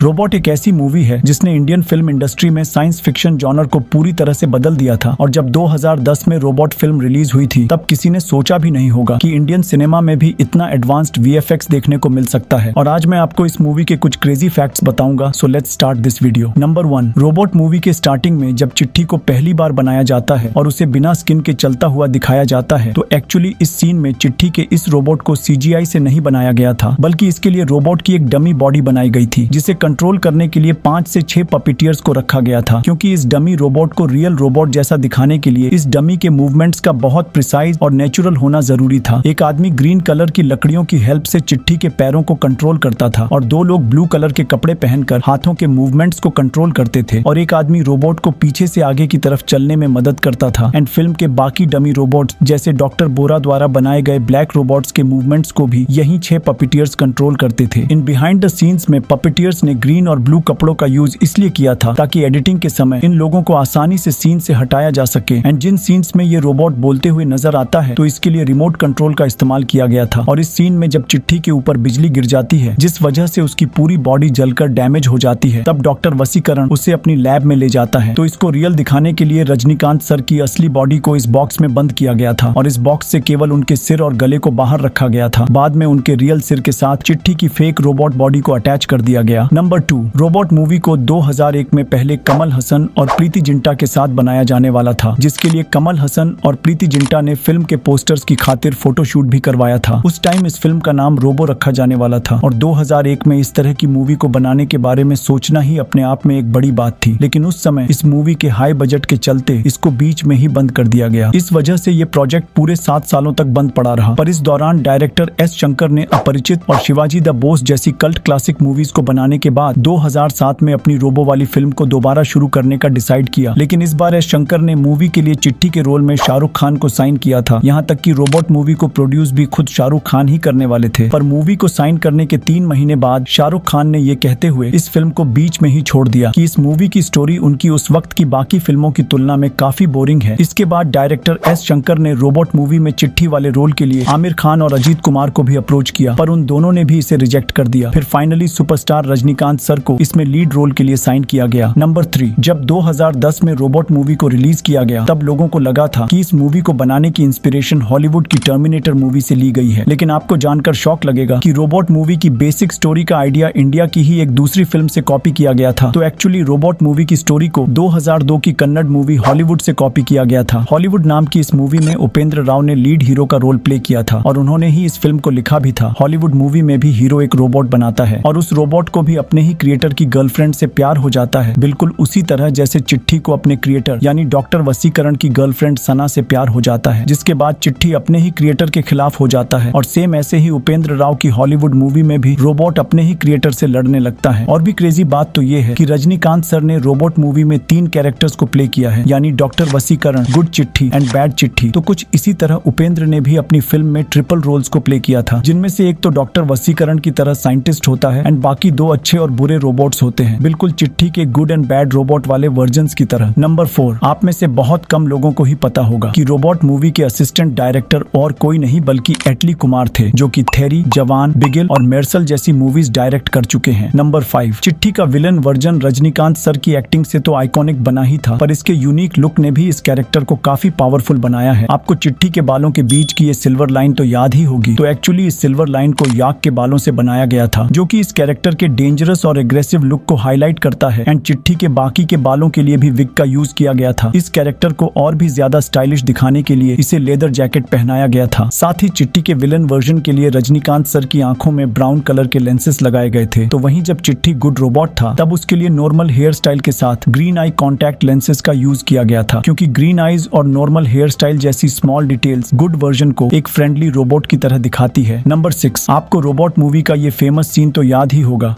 Robot एक ऐसी movie है जिसने इंडियन फिल्म इंडस्ट्री में साइंस फिक्शन जॉनर को पूरी तरह से बदल दिया था। और जब 2010 में रोबोट फिल्म रिलीज हुई थी तब किसी ने सोचा भी नहीं होगा कि इंडियन सिनेमा में भी इतना एडवांस्ड वीएफएक्स देखने को मिल सकता है। और आज मैं आपको इस मूवी के कुछ क्रेजी फैक्ट्स बताऊंगा। So let's start this video. Number 1, robot movie के स्टार्टिंग में जब चिट्ठी को पहली बार बनाया जाता है और उसे बिना स्किन के चलता हुआ दिखाया जाता है तो एक्चुअली इस सीन में चिट्ठी के इस रोबोट को सीजीआई से नहीं बनाया गया था, बल्कि इसके लिए रोबोट की एक डमी बॉडी बनाई गई थी जिसे कंट्रोल करने के लिए 5 से 6 पपिटियर्स को रखा गया था। क्योंकि इस डमी रोबोट को रियल रोबोट जैसा दिखाने के लिए इस डमी के मूवमेंट्स का बहुत प्रिसाइज और नेचुरल होना जरूरी था। एक आदमी ग्रीन कलर की लकड़ियों की हेल्प से चिट्ठी के पैरों को कंट्रोल करता था और 2 लोग ब्लू कलर के कपड़े पहनकर हाथों के मूवमेंट्स को कंट्रोल करते थे और एक आदमी रोबोट को पीछे से आगे की तरफ चलने में मदद करता था। एंड फिल्म के बाकी डमी रोबोट्स जैसे डॉक्टर बोरा द्वारा बनाए गए ब्लैक रोबोट्स के मूवमेंट्स को भी यही 6 पपिटियर्स कंट्रोल करते थे। इन बिहाइंड द सीन्स में पपिटियर्स ने ग्रीन और ब्लू कपड़ों का यूज इसलिए किया था ताकि एडिटिंग के समय इन लोगों को आसानी से सीन से हटाया जा सके। एंड जिन सीन्स में ये रोबोट बोलते हुए नजर आता है तो इसके लिए रिमोट कंट्रोल का इस्तेमाल किया गया था। और इस सीन में जब चिट्ठी के ऊपर बिजली गिर जाती है जिस वजह से उसकी पूरी बॉडी जलकर डैमेज हो जाती है, तब डॉक्टर वसीकरण उसे अपनी लैब में ले जाता है। तो इसको रियल दिखाने के लिए रजनीकांत सर की असली बॉडी को इस बॉक्स में बंद किया गया था और इस बॉक्स से केवल उनके सिर और गले को बाहर रखा गया था। बाद में उनके रियल सिर के साथ चिट्ठी की फेक रोबोट बॉडी को अटैच कर दिया गया। नंबर 2, रोबोट मूवी को 2001 में पहले कमल हसन और प्रीति जिंटा के साथ बनाया जाने वाला था, जिसके लिए कमल हसन और प्रीति जिंटा ने फिल्म के पोस्टर्स की खातिर फोटोशूट भी करवाया था। उस टाइम इस फिल्म का नाम रोबो रखा जाने वाला था और 2001 में इस तरह की मूवी को बनाने के बारे में सोचना ही अपने आप में एक बड़ी बात थी। लेकिन उस समय इस मूवी के हाई बजट के चलते इसको बीच में ही बंद कर दिया गया। इस वजह से ये प्रोजेक्ट पूरे 7 सालों तक बंद पड़ा रहा। पर इस दौरान डायरेक्टर एस शंकर ने अपरिचित और शिवाजी द बोस जैसी कल्ट क्लासिक मूवीज को बनाने के बाद 2007 में अपनी रोबो वाली फिल्म को दोबारा शुरू करने का डिसाइड किया। लेकिन इस बार एस शंकर ने मूवी के लिए चिट्ठी के रोल में शाहरुख खान को साइन किया था। यहाँ तक कि रोबोट मूवी को प्रोड्यूस भी खुद शाहरुख खान ही करने वाले थे। पर मूवी को साइन करने के 3 महीने बाद शाहरुख खान ने ये कहते हुए इस फिल्म को बीच में ही छोड़ दिया कि इस मूवी की स्टोरी उनकी उस वक्त की बाकी फिल्मों की तुलना में काफी बोरिंग है। इसके बाद डायरेक्टर एस शंकर ने रोबोट मूवी में चिट्ठी वाले रोल के लिए आमिर खान और अजीत कुमार को भी अप्रोच किया, पर उन दोनों ने भी इसे रिजेक्ट कर दिया। फिर फाइनली सुपरस्टार रजनीकांत सर को इसमें लीड रोल के लिए साइन किया गया। नंबर 3, जब 2010 में रोबोट मूवी को रिलीज किया गया तब लोगों को लगा था कि इस मूवी को बनाने की इंस्पिरेशन हॉलीवुड की टर्मिनेटर मूवी से ली गई है। लेकिन आपको जानकर शॉक लगेगा कि रोबोट मूवी की बेसिक स्टोरी का आइडिया इंडिया की ही एक दूसरी फिल्म से कॉपी किया गया था। तो एक्चुअली रोबोट मूवी की स्टोरी को 2002 की कन्नड़ मूवी हॉलीवुड से कॉपी किया गया था। हॉलीवुड नाम की इस मूवी में उपेंद्र राव ने लीड हीरो का रोल प्ले किया था और उन्होंने ही इस फिल्म को लिखा भी था। हॉलीवुड मूवी में भी हीरो एक रोबोट बनाता है और उस रोबोट को भी अपने ही क्रिएटर की गर्लफ्रेंड से प्यार हो जाता है, बिल्कुल उसी तरह जैसे चिट्ठी को अपने क्रिएटर यानी डॉक्टर वसीकरण की गर्लफ्रेंड सना से प्यार हो जाता है, जिसके बाद चिट्ठी अपने ही क्रिएटर के खिलाफ हो जाता है। और सेम ऐसे ही उपेंद्र राव की हॉलीवुड मूवी में भी रोबोट अपने ही क्रिएटर से लड़ने लगता है। और भी क्रेजी बात तो ये है कि रजनीकांत सर ने रोबोट मूवी में 3 कैरेक्टर्स को प्ले किया है, यानी डॉक्टर वसीकरण, गुड चिट्ठी एंड बैड चिट्ठी। तो कुछ इसी तरह उपेंद्र ने भी अपनी फिल्म में ट्रिपल रोल्स को प्ले किया था, जिनमें से एक तो डॉक्टर वसीकरण की तरह साइंटिस्ट होता है एंड बाकी 2 अच्छे और बुरे रोबोट्स होते हैं, बिल्कुल चिट्ठी के गुड एंड बैड रोबोट वाले वर्जन्स की तरह। नंबर 4, आप में से बहुत कम लोगों को ही पता होगा कि रोबोट मूवी के असिस्टेंट डायरेक्टर और कोई नहीं बल्कि एटली कुमार थे, जो कि थेरी, जवान, बिगिल और मेरसल जैसी मूवीज डायरेक्ट कर चुके हैं। नंबर 5, चिट्ठी का विलन वर्जन रजनीकांत सर की एक्टिंग से तो आइकॉनिक बना ही था, पर इसके यूनिक लुक ने भी इस कैरेक्टर को काफी पावरफुल बनाया है। आपको चिट्ठी के बालों के बीच की ये सिल्वर लाइन तो याद ही होगी। तो एक्चुअली इस सिल्वर लाइन को याक के बालों से बनाया गया था, जो कि इस कैरेक्टर के डेंजरस और एग्रेसिव लुक को हाईलाइट करता है। एंड चिट्ठी के बाकी के बालों के लिए भी विग का यूज किया गया था। इस कैरेक्टर को और भी ज्यादा स्टाइलिश दिखाने के लिए इसे लेदर जैकेट पहनाया गया था। साथ ही चिट्ठी के विलन वर्जन के लिए रजनीकांत सर की आंखों में ब्राउन कलर के लेंसेस लगाए गए थे। तो वहीं जब चिट्ठी गुड रोबोट था तब उसके लिए नॉर्मल हेयर स्टाइल के साथ ग्रीन आई कॉन्टैक्ट लेंसेस का यूज किया गया था, क्योंकि ग्रीन आईज और नॉर्मल हेयर स्टाइल जैसी स्मॉल डिटेल्स गुड वर्जन को एक फ्रेंडली रोबोट की तरह दिखाती है। नंबर 6, आपको रोबोट मूवी का ये फेमस सीन तो याद ही होगा।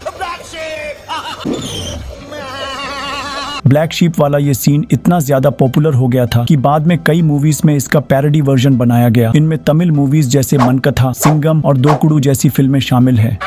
ब्लैक शीप वाला ये सीन इतना ज्यादा पॉपुलर हो गया था कि बाद में कई मूवीज में इसका पैरोडी वर्जन बनाया गया। इनमें तमिल मूवीज जैसे मनकथा, सिंगम और दोकुडू जैसी फिल्में शामिल है।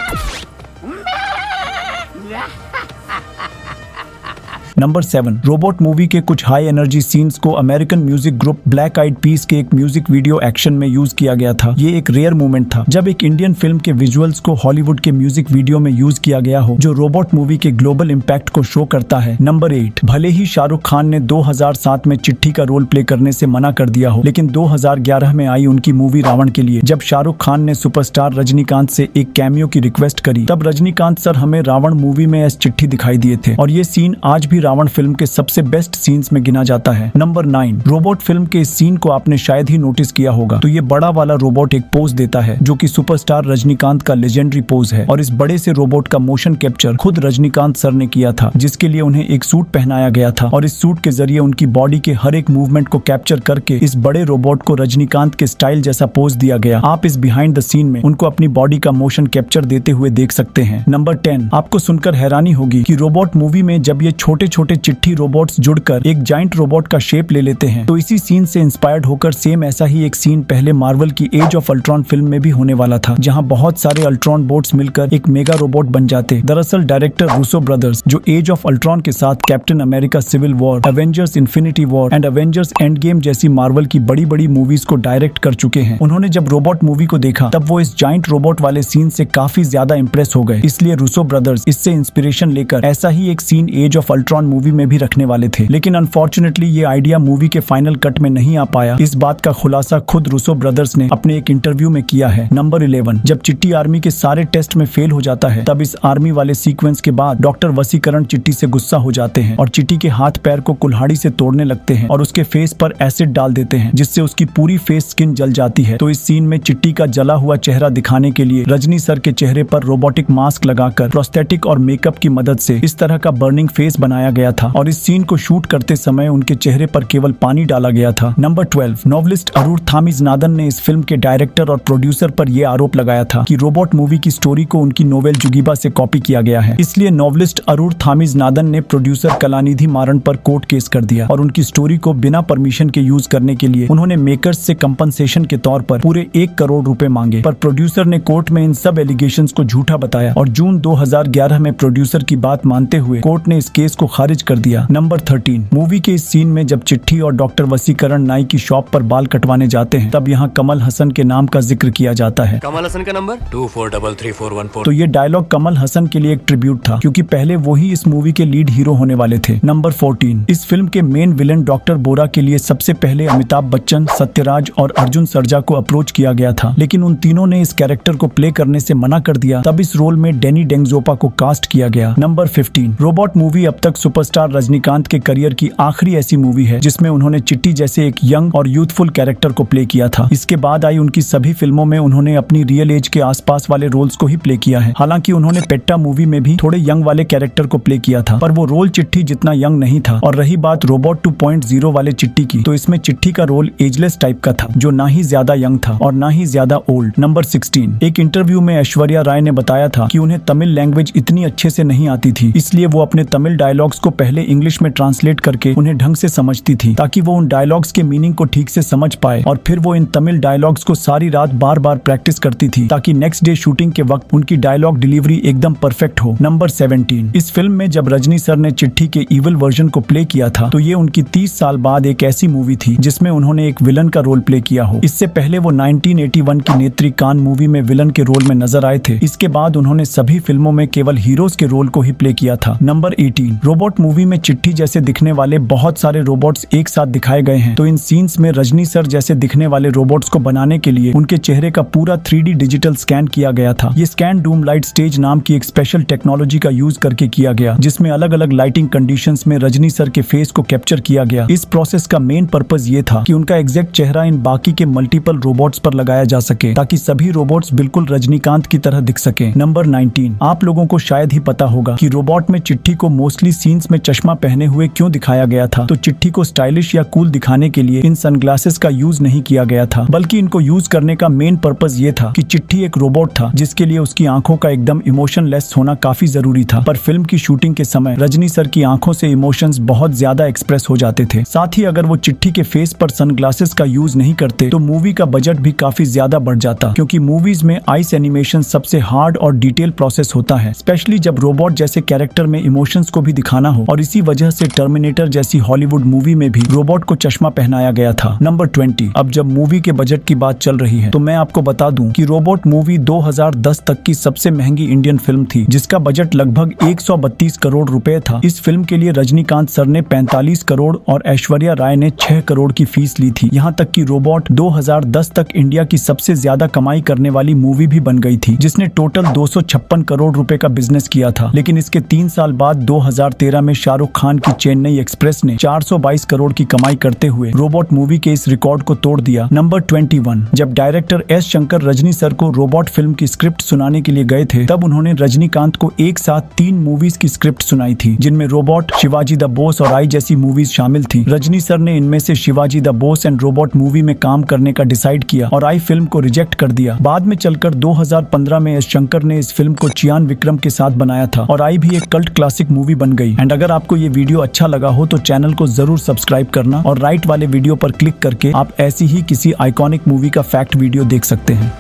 नंबर 7, रोबोट मूवी के कुछ हाई एनर्जी सीन्स को अमेरिकन म्यूजिक ग्रुप ब्लैक आइड पीस के एक म्यूजिक वीडियो एक्शन में यूज किया गया था। ये एक रेयर मूवमेंट था जब एक इंडियन फिल्म के विजुअल्स को हॉलीवुड के म्यूजिक वीडियो में यूज किया गया हो, जो रोबोट मूवी के ग्लोबल इम्पैक्ट को शो करता है। नंबर 8, भले ही शाहरुख खान ने 2007 में चिट्ठी का रोल प्ले करने से मना कर दिया हो, लेकिन 2011 में आई उनकी मूवी रावण के लिए जब शाहरुख खान ने सुपरस्टार रजनीकांत से एक कैमियो की रिक्वेस्ट करी, तब रजनीकांत सर हमें रावण मूवी में एस चिट्ठी दिखाई दिए थे और ये सीन आज भी रावण फिल्म के सबसे बेस्ट सीन्स में गिना जाता है। नंबर 9, रोबोट फिल्म के इस सीन को आपने शायद ही नोटिस किया होगा, तो ये बड़ा वाला रोबोट एक पोज देता है जो कि सुपरस्टार रजनीकांत का लेजेंडरी पोज है और इस बड़े से रोबोट का मोशन कैप्चर खुद रजनीकांत सर ने किया था, जिसके लिए उन्हें एक सूट पहनाया गया था और इस सूट के जरिए उनकी बॉडी के हर एक मूवमेंट को कैप्चर करके इस बड़े रोबोट को रजनीकांत के स्टाइल जैसा पोज दिया गया। आप इस बिहाइंड द सीन में उनको अपनी बॉडी का मोशन कैप्चर देते हुए देख सकते हैं। नंबर 10, आपको सुनकर हैरानी होगी कि रोबोट मूवी में जब ये छोटे छोटे चिट्ठी रोबोट्स जुड़कर एक जाइंट रोबोट का शेप ले लेते हैं, तो इसी सीन से इंस्पायर्ड होकर सेम ऐसा ही एक सीन पहले मार्वल की एज ऑफ अल्ट्रॉन फिल्म में भी होने वाला था, जहां बहुत सारे अल्ट्रॉन बोट्स मिलकर एक मेगा रोबोट बन जाते। दरअसल डायरेक्टर रूसो ब्रदर्स जो एज ऑफ अल्ट्रॉन के साथ Captain America Civil War, Avengers Infinity War and Avengers Endgame जैसी मार्वल की बड़ी बड़ी मूवीज को डायरेक्ट कर चुके हैं, उन्होंने जब रोबोट मूवी को देखा तब वो इस जाइंट रोबोट वाले सीन से काफी ज्यादा इंप्रेस हो गए। इसलिए रूसो ब्रदर्स इससे इंस्पिरेशन लेकर ऐसा ही एक scene Age of Ultron movie में भी रखने वाले थे, लेकिन अनफॉर्चुनेटली ये आइडिया मूवी के फाइनल कट में नहीं आ पाया। इस बात का खुलासा खुद रूसो ब्रदर्स ने अपने एक इंटरव्यू में किया है। नंबर 11, जब चिट्टी आर्मी के सारे टेस्ट में फेल हो जाता है, तब इस आर्मी वाले सीक्वेंस के बाद डॉक्टर वसीकरण चिट्टी से गुस्सा हो जाते हैं और चिट्टी के हाथ पैर को कुल्हाड़ी से तोड़ने लगते हैं और उसके फेस पर एसिड डाल देते हैं, जिससे उसकी पूरी फेस स्किन जल जाती है। तो इस सीन में चिट्टी का जला हुआ चेहरा दिखाने के लिए रजनी सर के चेहरे पर रोबोटिक मास्क लगाकर प्रोस्थेटिक और मेकअप की मदद से इस तरह का बर्निंग फेस बनाया गया था और इस सीन को शूट करते समय उनके चेहरे पर केवल पानी डाला गया था। नंबर 12, नॉवलिस्ट अरूर थामीजनादन ने इस फिल्म के डायरेक्टर और प्रोड्यूसर पर यह आरोप लगाया था कि रोबोट मूवी की स्टोरी को उनकी नोवेल जुगीबा से कॉपी किया गया है। इसलिए नॉवलिस्ट अरूर थामीजनादन ने प्रोड्यूसर कलानिधि मारन पर कोर्ट केस कर दिया और उनकी स्टोरी को बिना परमिशन के यूज करने के लिए उन्होंने मेकर्स से कंपनसेशन के तौर पर पूरे 1 करोड़ रुपए मांगे, पर प्रोड्यूसर ने कोर्ट में इन सब एलिगेशंस को झूठा बताया और जून 2011 में प्रोड्यूसर की बात मानते हुए कोर्ट ने इस केस को खारिज कर दिया। नंबर 13, मूवी के इस सीन में जब चिट्ठी और डॉक्टर वसीकरण नाई की शॉप पर बाल कटवाने जाते हैं, तब यहाँ कमल हसन के नाम का जिक्र किया जाता है। कमल हसन का नंबर 24334114। तो ये डायलॉग कमल हसन के लिए एक ट्रिब्यूट था, क्योंकि पहले वो ही इस मूवी के लीड हीरो होने वाले थे। नंबर 14, इस फिल्म के मेन विलन डॉक्टर बोरा के लिए सबसे पहले अमिताभ बच्चन, सत्यराज और अर्जुन सर्जा को अप्रोच किया गया था, लेकिन उन तीनों ने इस कैरेक्टर को प्ले करने से मना कर दिया। तब इस रोल में डैनी डेंगजोपा को कास्ट किया गया। नंबर 15, रोबोट मूवी अब तक सुपरस्टार रजनीकांत के करियर की आखिरी ऐसी मूवी है जिसमें उन्होंने चिट्टी जैसे एक यंग और यूथफुल कैरेक्टर को प्ले किया था। इसके बाद आई उनकी सभी फिल्मों में उन्होंने अपनी रियल एज के आसपास वाले रोल्स को ही प्ले किया है। हालांकि उन्होंने पेट्टा मूवी में भी थोड़े यंग वाले कैरेक्टर को प्ले किया था, पर वो रोल चिट्ठी जितना यंग नहीं था। और रही बात रोबोट 2.0 वाले चिट्टी की, तो इसमें चिट्ठी का रोल एजलेस टाइप का था, जो ना ही ज्यादा यंग था और ना ही ज्यादा ओल्ड। नंबर 16, एक इंटरव्यू में ऐश्वर्या राय ने बताया था कि उन्हें तमिल लैंग्वेज इतनी अच्छे से नहीं आती थी, इसलिए वो अपने तमिल डायलॉग्स को पहले इंग्लिश में ट्रांसलेट करके उन्हें ढंग से समझती थी, ताकि वो उन डायलॉग्स के मीनिंग को ठीक से समझ पाए। और फिर वो इन तमिल डायलॉग्स को सारी रात बार बार प्रैक्टिस करती थी, ताकि नेक्स्ट डे शूटिंग के वक्त उनकी डायलॉग डिलीवरी एकदम परफेक्ट हो। नंबर 17, इस फिल्म में जब रजनी सर ने चिट्ठी के इविल वर्जन को प्ले किया था, तो ये उनकी 30 साल बाद एक ऐसी मूवी थी जिसमें उन्होंने एक विलन का रोल प्ले किया हो। इससे पहले वो 1981 की नेत्री कान मूवी में विलन के रोल में नजर आए थे। इसके बाद उन्होंने सभी फिल्मों में केवल हीरोज के रोल को ही प्ले किया था। नंबर 18, रोबोट मूवी में चिट्ठी जैसे दिखने वाले बहुत सारे रोबोट्स एक साथ दिखाए गए हैं, तो इन सीन्स में रजनी सर जैसे दिखने वाले रोबोट्स को बनाने के लिए उनके चेहरे का पूरा 3D डिजिटल स्कैन किया गया था। ये स्कैन डूम लाइट स्टेज नाम की एक स्पेशल टेक्नोलॉजी का यूज करके किया गया, जिसमें अलग अलग लाइटिंग कंडीशंस में रजनी सर के फेस को कैप्चर किया गया। इस प्रोसेस का मेन पर्पस ये था कि उनका एग्जैक्ट चेहरा इन बाकी के मल्टीपल रोबोट्स पर लगाया जा सके, ताकि सभी रोबोट्स बिल्कुल रजनीकांत की तरह दिख सके। नंबर 19, आप लोगों को शायद ही पता होगा कि रोबोट में चिट्ठी को मोस्टली सीन्स में चश्मा पहने हुए क्यों दिखाया गया था। तो चिट्ठी को स्टाइलिश या कूल दिखाने के लिए इन सनग्लासेस का यूज नहीं किया गया था, बल्कि इनको यूज करने का मेन पर्पस ये था कि चिट्ठी एक रोबोट था, जिसके लिए उसकी आंखों का एकदम इमोशनलेस होना काफी जरूरी था। पर फिल्म की शूटिंग के समय रजनी सर की आंखों से इमोशंस बहुत ज्यादा एक्सप्रेस हो जाते थे। साथ ही अगर वो चिट्ठी के फेस पर सनग्लासेस का यूज नहीं करते तो मूवी का बजट भी काफी ज्यादा बढ़ जाता, क्योंकि मूवीज में आइस एनिमेशन सबसे हार्ड और डिटेल प्रोसेस होता है, स्पेशली जब रोबोट जैसे कैरेक्टर में इमोशंस को भी दिखाना दीवाना हो और इसी वजह से टर्मिनेटर जैसी हॉलीवुड मूवी में भी रोबोट को चश्मा पहनाया गया था। नंबर 20। अब जब मूवी के बजट की बात चल रही है तो मैं आपको बता दूं कि रोबोट मूवी 2010 तक की सबसे महंगी इंडियन फिल्म थी, जिसका बजट लगभग 132 करोड़ रुपए था। इस फिल्म के लिए रजनीकांत सर ने 45 करोड़ और ऐश्वर्या राय ने 6 करोड़ की फीस ली थी। यहाँ तक कि रोबोट 2010 तक इंडिया की सबसे ज्यादा कमाई करने वाली मूवी भी बन गई थी, जिसने टोटल 256 करोड़ रुपए का बिजनेस किया था। लेकिन इसके 3 साल बाद 2013 में शाहरुख खान की चेन्नई एक्सप्रेस ने 422 करोड़ की कमाई करते हुए रोबोट मूवी के इस रिकॉर्ड को तोड़ दिया। नंबर 21। जब director S Shankar Rajni sir को रोबोट फिल्म की स्क्रिप्ट सुनाने के लिए गए थे, तब उन्होंने रजनीकांत को एक साथ 3 मूवीज की स्क्रिप्ट सुनाई थी, जिनमें रोबोट, शिवाजी द बोस और आई जैसी मूवीज शामिल थी। रजनी सर ने इनमें से Shivaji the Bose and robot movie में काम करने का डिसाइड किया और आई फिल्म को रिजेक्ट कर दिया। बाद में चलकर 2015 में एस शंकर ने इस फिल्म को चियान विक्रम के साथ बनाया था और आई भी एक कल्ट क्लासिक मूवी बन गई। एंड अगर आपको ये वीडियो अच्छा लगा हो तो चैनल को जरूर सब्सक्राइब करना और राइट वाले वीडियो पर क्लिक करके आप ऐसी ही किसी आइकॉनिक मूवी का फैक्ट वीडियो देख सकते हैं।